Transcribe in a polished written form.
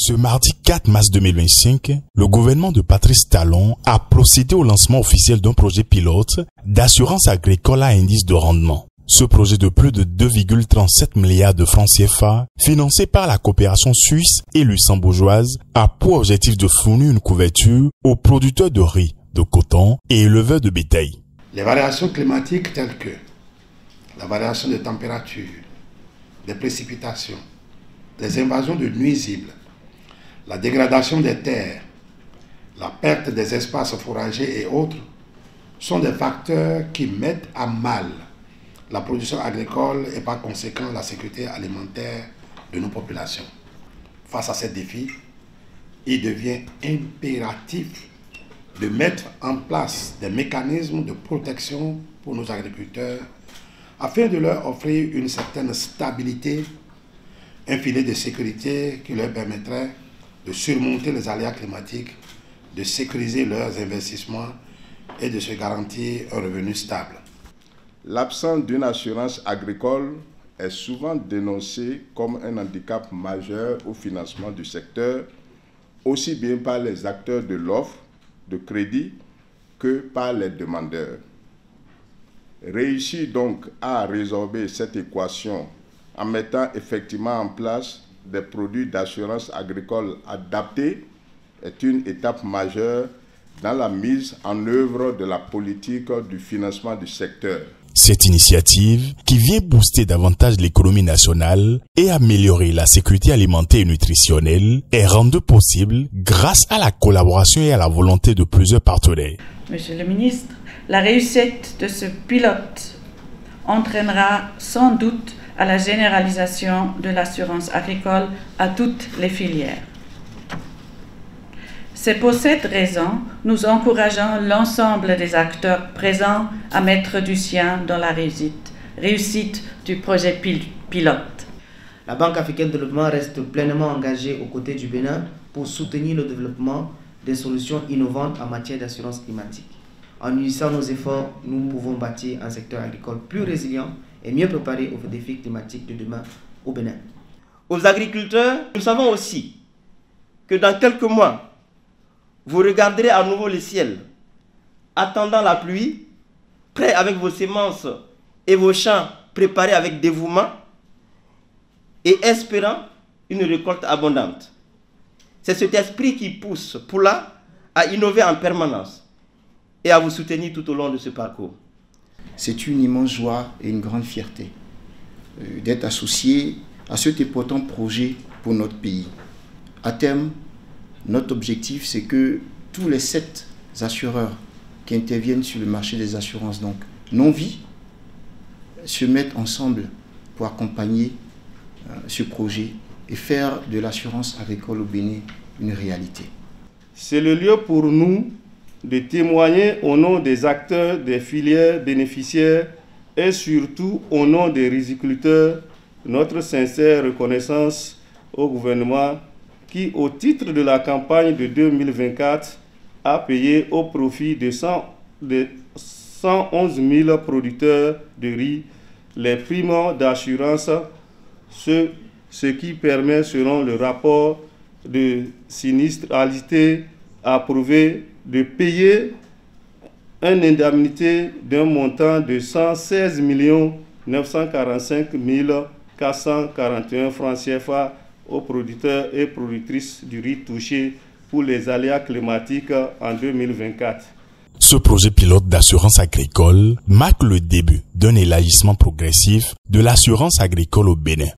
Ce mardi 4 mars 2025, le gouvernement de Patrice Talon a procédé au lancement officiel d'un projet pilote d'assurance agricole à indice de rendement. Ce projet de plus de 2,37 milliards de francs CFA, financé par la coopération suisse et luxembourgeoise, a pour objectif de fournir une couverture aux producteurs de riz, de coton et éleveurs de bétail. Les variations climatiques telles que la variation de température, des précipitations, les invasions de nuisibles, la dégradation des terres, la perte des espaces fourragers et autres sont des facteurs qui mettent à mal la production agricole et par conséquent la sécurité alimentaire de nos populations. Face à ces défis, il devient impératif de mettre en place des mécanismes de protection pour nos agriculteurs afin de leur offrir une certaine stabilité, un filet de sécurité qui leur permettrait de surmonter les aléas climatiques, de sécuriser leurs investissements et de se garantir un revenu stable. L'absence d'une assurance agricole est souvent dénoncée comme un handicap majeur au financement du secteur, aussi bien par les acteurs de l'offre de crédit que par les demandeurs. Réussir donc à résorber cette équation en mettant effectivement en place des produits d'assurance agricole adaptés est une étape majeure dans la mise en œuvre de la politique du financement du secteur. Cette initiative, qui vient booster davantage l'économie nationale et améliorer la sécurité alimentaire et nutritionnelle, est rendue possible grâce à la collaboration et à la volonté de plusieurs partenaires. Monsieur le ministre, la réussite de ce pilote entraînera sans doute à la généralisation de l'assurance agricole à toutes les filières. C'est pour cette raison que nous encourageons l'ensemble des acteurs présents à mettre du sien dans la réussite du projet pilote. La Banque africaine de développement reste pleinement engagée aux côtés du Bénin pour soutenir le développement des solutions innovantes en matière d'assurance climatique. En unissant nos efforts, nous pouvons bâtir un secteur agricole plus résilient et mieux préparé aux défis climatiques de demain au Bénin. Aux agriculteurs, nous savons aussi que dans quelques mois, vous regarderez à nouveau le ciel, attendant la pluie, prêts avec vos semences et vos champs préparés avec dévouement et espérant une récolte abondante. C'est cet esprit qui pousse Poula à innover en permanence et à vous soutenir tout au long de ce parcours. C'est une immense joie et une grande fierté d'être associé à cet important projet pour notre pays. À terme, notre objectif, c'est que tous les 7 assureurs qui interviennent sur le marché des assurances, donc non-vie, se mettent ensemble pour accompagner ce projet et faire de l'assurance agricole au Bénin une réalité. C'est le lieu pour nous de témoigner au nom des acteurs, des filières bénéficiaires et surtout au nom des riziculteurs notre sincère reconnaissance au gouvernement qui, au titre de la campagne de 2024, a payé au profit de 111 000 producteurs de riz les primes d'assurance, ce qui permet, selon le rapport de sinistralité approuvé, de payer une indemnité d'un montant de 116 945 441 francs CFA aux producteurs et productrices du riz touchés pour les aléas climatiques en 2024. Ce projet pilote d'assurance agricole marque le début d'un élargissement progressif de l'assurance agricole au Bénin.